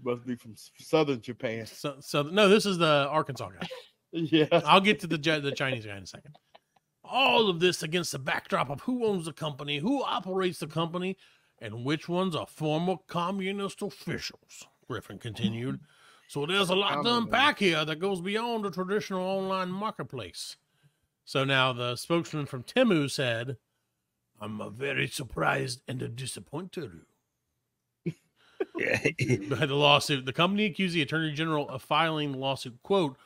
Must be from southern Japan. So no, this is the Arkansas guy. Yeah. I'll get to the Chinese guy in a second. All of this against the backdrop of who owns the company, who operates the company, and which ones are former communist officials, Griffin continued. So there's a lot to unpack here that goes beyond the traditional online marketplace. So now the spokesman from Temu said, "I'm very surprised and disappointed." The lawsuit, the company accused the Attorney General of filing the lawsuit, quote,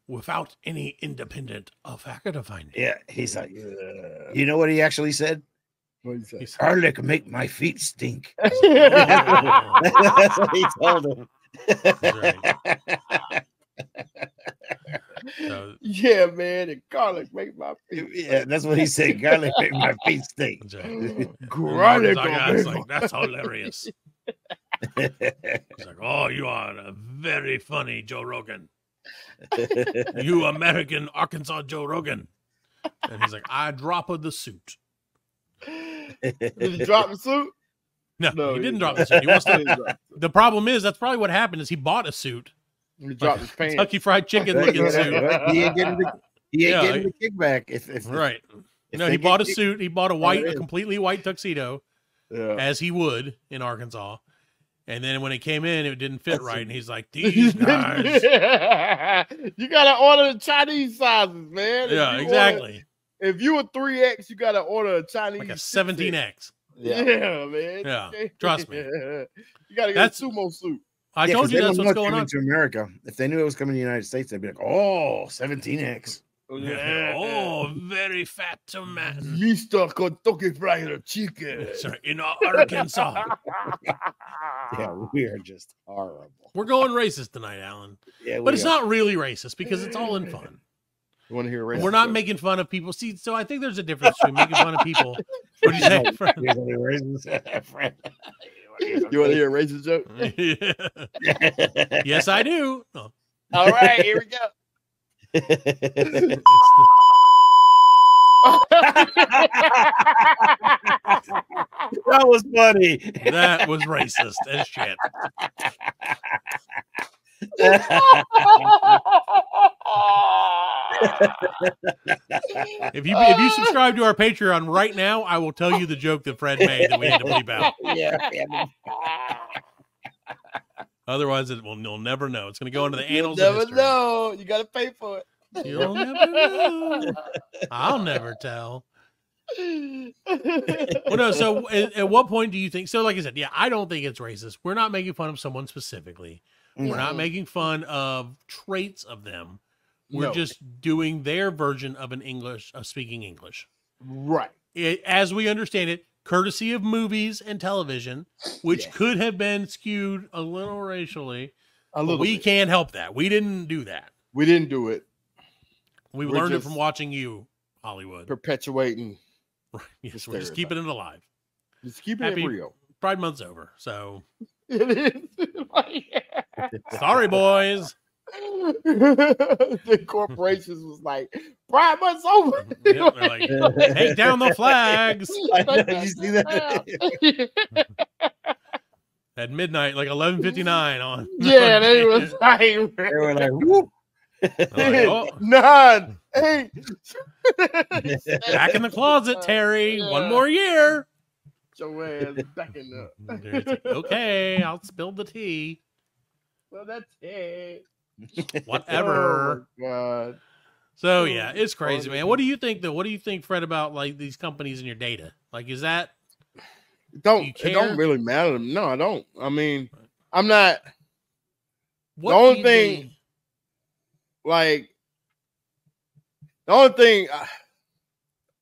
"without any independent fact finding." Yeah, he's like, you know what he actually said? What did he say? Garlic make my feet stink. That's what he told him. So, yeah, man, the garlic make my feet. Yeah, that's what he said. Garlic make my feet stink. Garlic, like, that's hilarious. He's like, "Oh, you are a very funny Joe Rogan. You American Arkansas Joe Rogan." And he's like, "I dropped the suit." Did he drop the suit? No, he didn't drop the suit. He wants to. The problem is that's probably what happened. Is he bought a suit? He dropped his pants. Kentucky Fried Chicken looking suit. He ain't getting the kickback. If right. No, he bought a suit. He bought a completely white tuxedo, as he would in Arkansas. And then when it came in, it didn't fit right. And he's like, "These guys." You got to order the Chinese sizes, man. Yeah, exactly. If you a 3X, you got to order a Chinese. Like a 17X. Yeah, man. Yeah, trust me. You got to get a sumo suit. I told you that's what's going on. To America. If they knew it was coming to the United States, they'd be like, "Oh, 17X. Yeah. Oh, very fat tomato. Mr. Kentucky Fried Chicken. In Arkansas." Yeah, we are just horrible. We're going racist tonight, Alan. Yeah, but it's not really racist because it's all in fun. You want to hear racist? We're not making fun of people. See, so I think there's a difference between making fun of people. What do you say, friend? You want to hear a racist joke? Yeah. Yes, I do. Oh. All right, here we go. That was funny. That was racist as shit. If you subscribe to our Patreon right now, I will tell you the joke that Fred made that we had to bleep out. Yeah. Otherwise, you'll never know. It's going to go into the annals You'll of never history. know. You got to pay for it. You'll never know. I'll never tell. Well, no. So, at what point do you think? So, like I said, yeah, I don't think it's racist. We're not making fun of someone specifically. We're not making fun of traits of them. We're just doing their version of speaking English. Right. As we understand it, courtesy of movies and television, which could have been skewed a little racially. We can't help that. We didn't do that. We didn't do it. We learned it from watching you, Hollywood. Perpetuating. Yes, we're just keeping it alive. Just keeping it real. Pride Month's over, so. It is. Sorry, boys. The corporations was like, Pride Month's over. Yeah, they're like, take down the flags. Did you see that? At midnight, like 11:59 on. Yeah, they was like, they were like, whoop. Like, oh. 9, 8. Back in the closet, Terry. Yeah. One more year. Your ass backing up. Okay, I'll spill the tea. Well, that's it. Whatever. Oh, God. So yeah, it's crazy, man. What do you think though? What do you think, Fred, about like these companies and your data? Like, is that it don't really matter? No, I don't. I mean, I'm not. What the only thing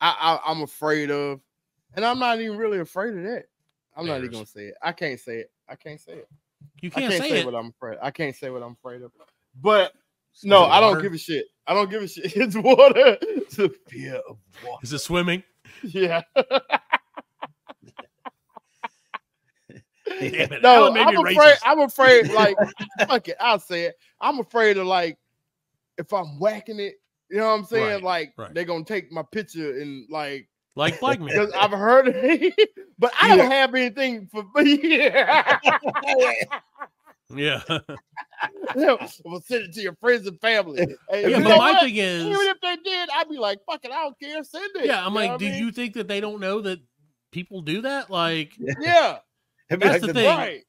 I'm afraid of, and I'm not even really afraid of that. I'm not even gonna say it. I can't say it. You can't say it. What I'm afraid. I can't say what I'm afraid of. But no, I don't give a shit. I don't give a shit. It's water. It's the fear of water. Is it swimming? Yeah. Damn it. No, I'm afraid. Like, fuck it. I'll say it. I'm afraid of, like, if I'm whacking it, you know what I'm saying? Right, like, they're gonna take my picture and like blackmail. Because I've heard it, but I don't have anything for yeah. Yeah. We'll send it to your friends and family. Hey, yeah, but my thing is, even if they did, I'd be like, fuck it, I don't care, send it. Yeah, I'm like, do you think that they don't know that people do that? Like, yeah. That's the thing. Right.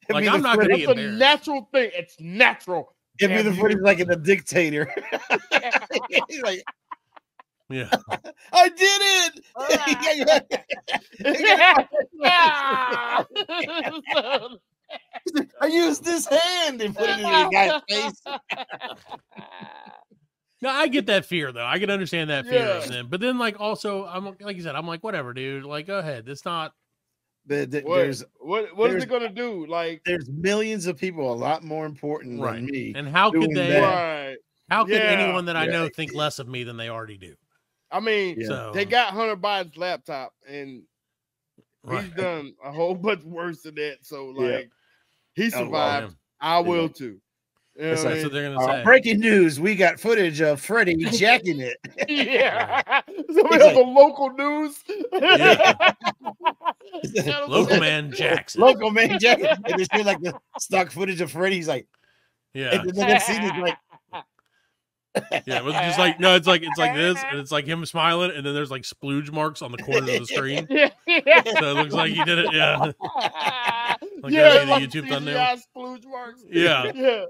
Like, I'm not going to be embarrassed. It's a natural thing. It's natural. Give me the footage like in a dictator. He's like, yeah, I did it. I used this hand and put it in the guy's face. No, I get that fear though. I can understand that fear. Yeah. But then, like, also, I'm like you said, I'm like, whatever, dude. Like, go ahead. It's not. What is it gonna do? Like, there's millions of people a lot more important than me. And how could they? Right. How could anyone that I know think less of me than they already do? I mean, they got Hunter Biden's laptop, and he's done a whole bunch worse than that. So, like, he survived. I will too. You know that's what they're gonna say. Breaking news: we got footage of Freddie jacking it. Yeah, so we have a local news. Local man Jackson. Local man Jackson. And they see like the stock footage of Freddie. He's like, yeah. And the next scene is like, yeah, it was just like it's like this, and it's like him smiling, and then there's like splooge marks on the corners of the screen. So it looks like he did it. Yeah. Like like the YouTube thumbnail. Splooge marks. Yeah. Yeah.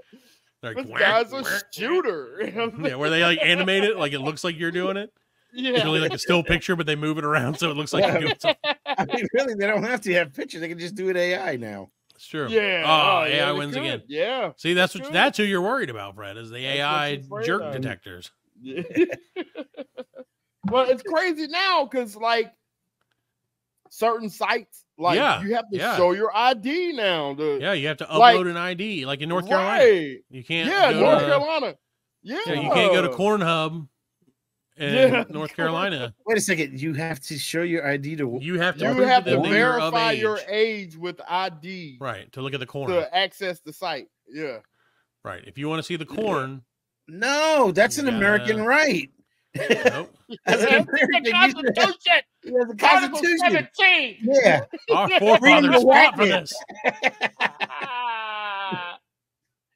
Like, this guy's a shooter. Yeah, where they like animate it, like it looks like you're doing it. Yeah. It's really like a still picture, but they move it around so it looks like you're doing something. I mean, really, they don't have to have pictures. They can just do it AI now. It's true. Yeah. Oh, AI wins again. Yeah. See, that's who you're worried about, Fred, is the AI jerk detectors. Yeah. Well, it's crazy now because, like, certain sites, like, you have to show your ID now. You have to upload an ID, like in North Carolina. You can't. North Carolina. Yeah, you can't go to Cornhub in North Carolina. Wait a second. You have to show your ID to. You have to verify your age with ID. Right, to look at the corn. To access the site. Yeah. Right. If you want to see the corn. No, that's an American right. Nope. That's an American Constitution. The Constitution. 17. Yeah. Our forefathers fought for this.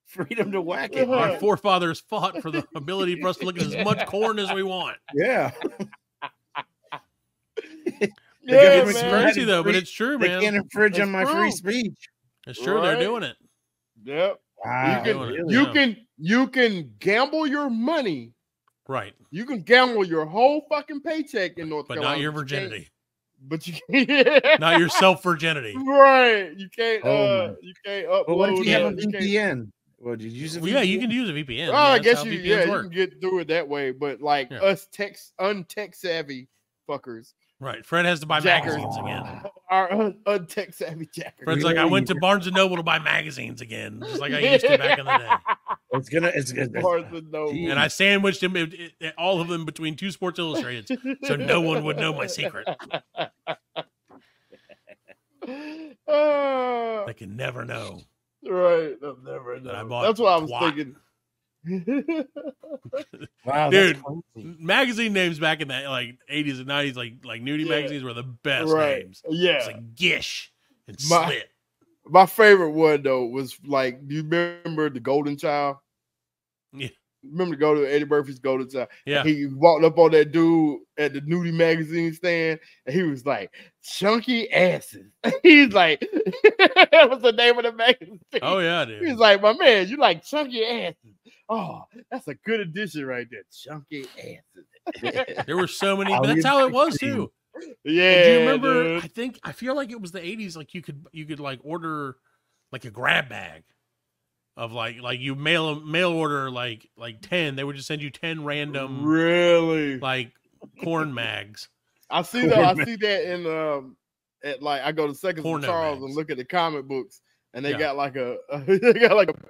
Freedom to whack it. Our forefathers fought for the ability for us to look at as much corn as we want. Yeah. It's crazy though, but it's true, man. They can't infringe on my free speech. It's true. They're doing it. Yep. Wow. You can gamble your money. Right. You can gamble your whole fucking paycheck in North Carolina. But not your virginity. But you can't. Not your self-virginity. Right. You can't you can't upload. But what if you have a VPN? Well, did you use a VPN? Yeah, you can use a VPN. Oh, I guess you can get through it that way. But like us untech savvy fuckers. Right. Fred has to buy magazines again. Our untech savvy jackers. Fred's like, I went to Barnes & Noble to buy magazines again, just like I used to back in the day. It's gonna. Barnes & Noble. And I sandwiched them, all of them between two Sports Illustrated, so no one would know my secret. They can never know. Right. They'll never know. That's what I was thinking. Wow, dude, magazine names back in that like 80s and 90s, like nudie magazines were the best names. Yeah, it's like Gish and Slit. My favorite one though was like, do you remember the Golden Child? Yeah, remember to go to Eddie Murphy's Golden Child? Yeah, he walked up on that dude at the nudie magazine stand, and he was like, "Chunky asses." He's like, that was the name of the magazine. Oh yeah, dude. He's like, "My man, you like chunky asses." Oh, that's a good addition right there. Chunky asses. There were so many, but that's how it was too. Yeah. Do you remember? Dude. I feel like it was the 80s. Like you could like order like a grab bag of like you mail order like 10. They would just send you 10 random like corn mags. I see that in at like I go to Seconds of Charles and look at the comic books, and they got like a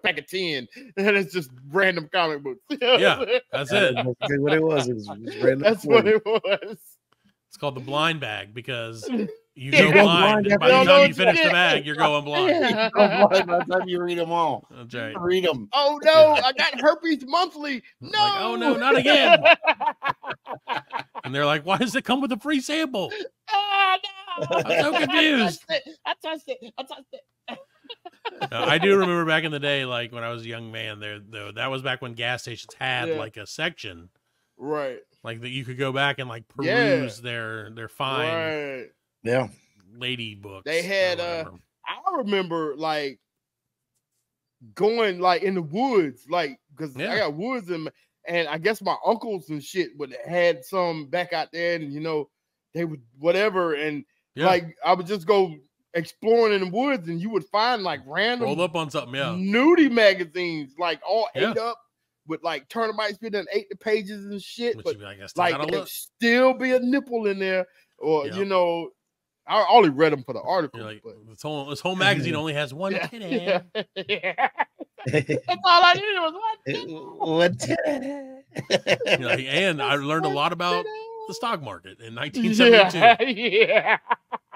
pack of 10, and it's just random comic books. Yeah, that's it. What it was random. That's what it was. It's called the blind bag because you go blind. By the time you finish the bag, you're going blind. You go blind by the time you read them all. That's right. Read them. Oh no, I got herpes monthly. No, like, oh no, not again. And they're like, why does it come with a free sample? Oh no, I'm so confused. I touched it. I do remember back in the day, like when I was a young man, that was back when gas stations had like a section, right? Like that you could go back and like peruse their fine, lady books. They had I remember like going like in the woods, like because I got woods and I guess my uncles and shit would had some back out there, and you know they would whatever, and like I would just go exploring in the woods, and you would find like random rolled up on something, nudie magazines, like all ate up with like termites been done ate the pages and shit, but like there'd still be a nipple in there, or you know, I only read them for the article. Like, this whole magazine only has one titty. That's all I needed was one titty. Like, and I learned a lot about the stock market in 1972.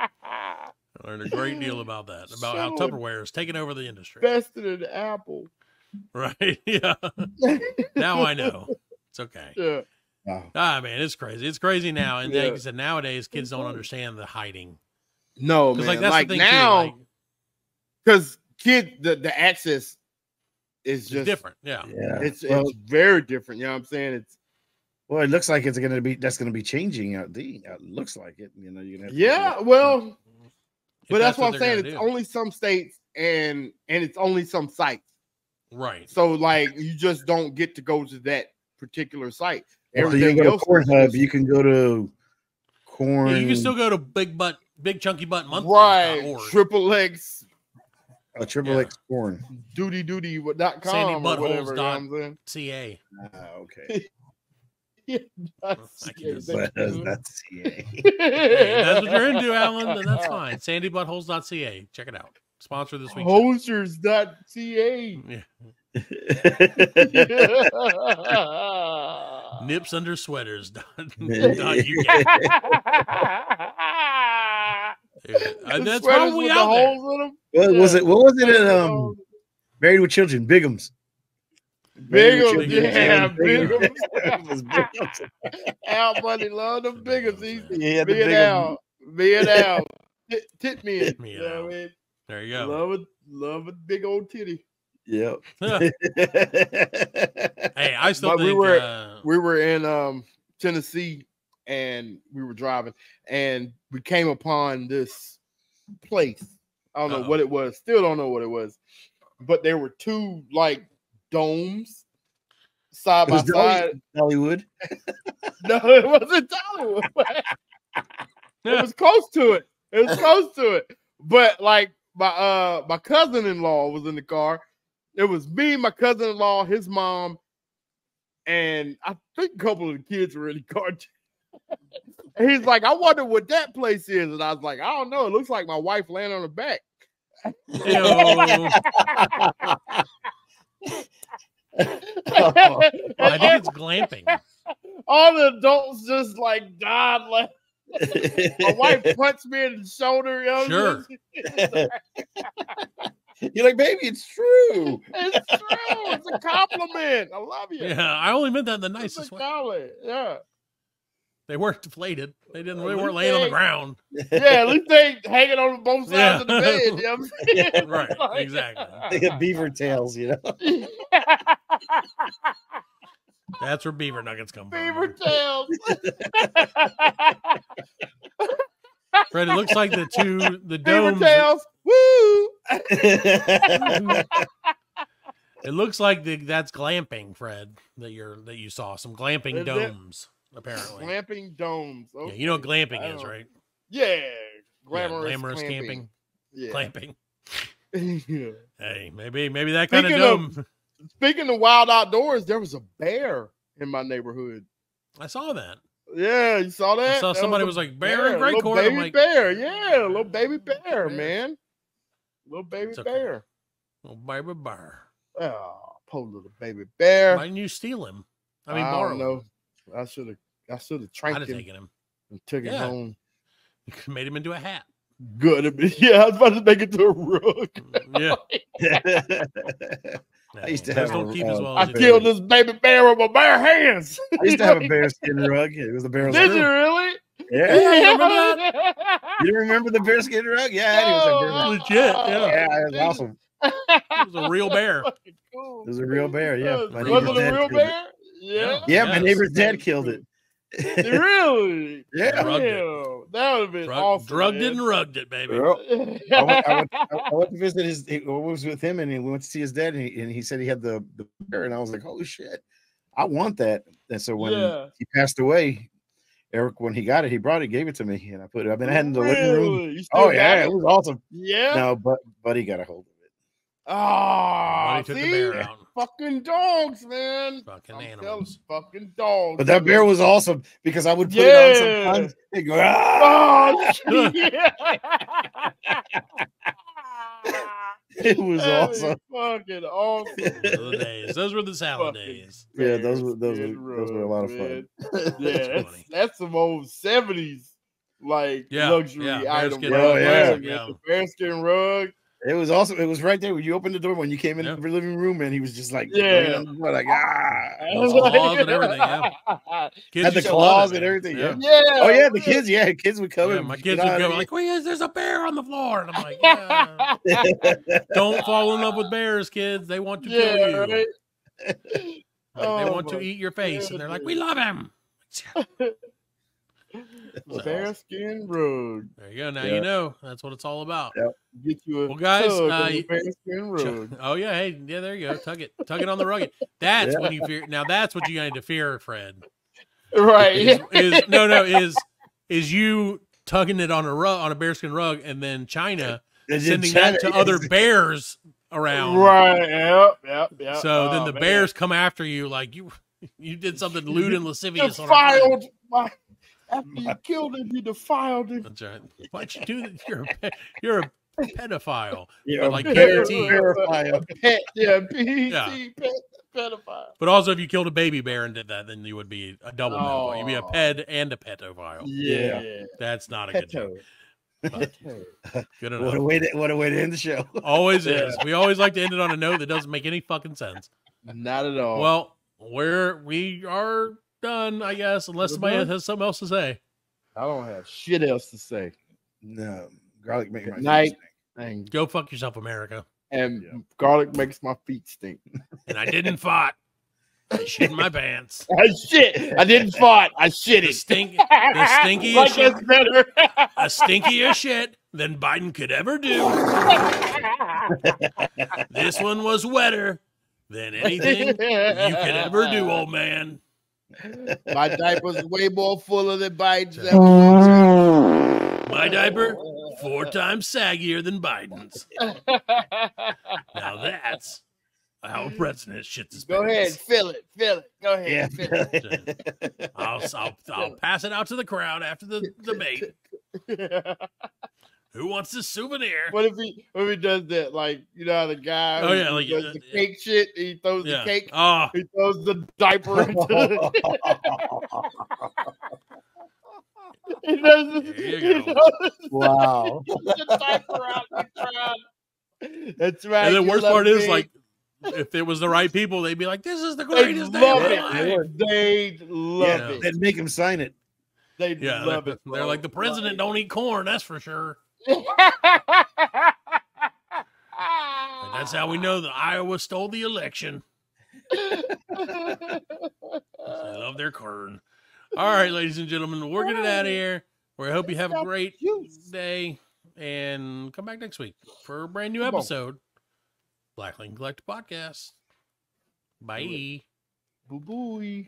I learned a great deal about that, about how Tupperware is taking over the industry. Bested in Apple. Right. Yeah. Now I know. It's okay. Yeah. Ah, man, it's crazy. It's crazy now. And like I said, nowadays kids don't understand the hiding. No, man. Like that's like the thing now, because the access is just different. Yeah. It's very different. You know what I'm saying? Well, it looks like that's going to be changing. It looks like it. You know, you're gonna have to well, but that's what I'm saying. It's only some states and it's only some sites. Right. So like you just don't get to go to that particular site. Everything you go to Pornhub, you can go to Corn. Yeah, you can still go to Big Chunky Butt Monthly. Right. Triple X. Triple X Corn. Duty.com SandyButtholes.ca. Okay. That's CA. Hey, that's what you're into, Allan, then that's fine. SandyButtholes.ca. Check it out. Sponsor this week. Hosers.ca. Nips under sweaters. That's probably out there. What was it in Married with Children? Bigums. Bigums. Al Bundy loved them Bigums. Being out. Tit me in. You know what I mean? There you go. Love a big old titty. Yep. Hey, I still think we were in Tennessee, and we were driving, and we came upon this place. I don't know what it was. Still don't know what it was. But there were two like domes side by side. Hollywood. No, it wasn't Hollywood. It was close to it. But like my cousin-in-law was in the car. It was me, my cousin-in-law, his mom, and I think a couple of the kids were in the car. And he's like, I wonder what that place is. And I was like, I don't know. It looks like my wife laying on her back. I think it's glamping. All the adults just like died. Like, my wife punched me in the shoulder. You know, sure. You're like, baby, it's true. It's true. It's a compliment. I love you. Yeah, I only meant that in the nicest way. Yeah. They weren't deflated. They weren't laying on the ground. Yeah, at least they hanging on both sides of the bed. You know what I'm saying? Right, exactly. They got beaver tails, you know. That's where beaver nuggets come from. Beaver tails. Fred, it looks like the domes. Beaver tails. Woo! It looks like that's glamping, Fred. That you saw some glamping domes. Apparently, glamping domes. Okay. Yeah, you know what glamping is, right? Yeah, glamorous camping. Yeah. Glamping. Yeah. Hey, maybe that kind of dome. Speaking of wild outdoors, there was a bear in my neighborhood. I saw that. Yeah, you saw that? I saw somebody was like, bear in Great Court. Baby I'm like, bear, yeah, little baby bear, man. Little baby bear. Little baby bear. Oh, poor little baby bear. Why didn't you steal him? I don't know. I should have tranked him. Taken him and took him home. You could have made him into a hat. Good. Yeah, I was about to make it to a rug. Yeah. I used to have I killed this baby bear with my bare hands. I used to have a bearskin rug. It was a bearskin. Did you really? Yeah. You remember that? You remember the bearskin rug? Yeah, it was legit. Yeah, it was awesome. It was a real bear. Cool. It was a real bear. Yeah. Was it a real bear? Yeah. Yeah, my neighbor's dad killed it. Really? Yeah. That would have been awesome. Drugged it and rugged it, baby. I went to visit I was with him, and we went to see his dad, and he said he had the bear, and I was like, holy shit, I want that. And so when he passed away, Eric, when he got it, he brought it, gave it to me, and I put it. I mean, I had it in the living room. Oh yeah, it was awesome. Yeah. No, but he got a hold of it. Oh, took the bear out. Fucking dogs, man. Fucking animals. Fucking dogs. But that bear was awesome because I would put it on sometimes. He'd go, It was awesome. Fucking awesome. Those were the salad days. Yeah, those were a lot of fun. Yeah, that's some old 70s luxury item. The bearskin rug. It was awesome. It was right there when you opened the door when you came in the living room, and he was just like, claws and everything. Kids had the claws and everything. Yeah. Oh yeah, the kids. Yeah, kids would come. Yeah, my kids would go like, "Wait, there's a bear on the floor," and I'm like, "Yeah." Don't fall in love with bears, kids. They want to kill you. Right? They want to eat your face, and they're like, "We love him." Bearskin rug. There you go. Now you know that's what it's all about. Yep. Get you a bearskin rug. Oh yeah, hey, yeah, there you go. Tug it on the rug. That's when you fear. Now that's what you need to fear, Fred. Right? Is you tugging it on a bearskin rug, and then China sending that to other bears around. Right. Yep. So then the bears come after you like you did something lewd and lascivious. Defiled my. After you killed him, you defiled him. That's right. Why'd you do that? You're a pedophile. Yeah, like pedophile. Pedophile. But also, if you killed a baby bear and did that, then you would be a double pedophile. You'd be a ped and a pedophile. Yeah. That's not a good joke. Good enough. What a way to end the show. Always is. We always like to end it on a note that doesn't make any fucking sense. Not at all. Well, we are done, I guess, unless somebody has something else to say. I don't have shit else to say. No, garlic makes my night. Stink. Go fuck yourself, America. And garlic makes my feet stink. And I didn't fart. I shit in my pants. I didn't fart. I shit it. The stinkiest shit. That's better. A stinkier shit than Biden could ever do. This one was wetter than anything you could ever do, old man. My diaper's way more fuller than Biden's. My diaper, 4 times saggier than Biden's. Now that's how a president shits his pants. Go ahead, fill it. Go ahead, fill it. I'll pass it out to the crowd after the debate. Who wants this souvenir? What if he does that? Like, you know how the guy who does the cake shit, he throws the cake, he throws the diaper into he does wow. The diaper out the crowd. That's right. And the worst part is, like, if it was the right people, they'd be like, this is the greatest day of my life. They'd love it. They'd make him sign it. They'd love it. They're like, the president don't eat corn, that's for sure. That's how we know that Iowa stole the election. They love their corn. All right, ladies and gentlemen, we're getting out of here. We hope you have a great day and come back next week for a brand new episode. Black Link Collect Podcast. Bye. Boo boo.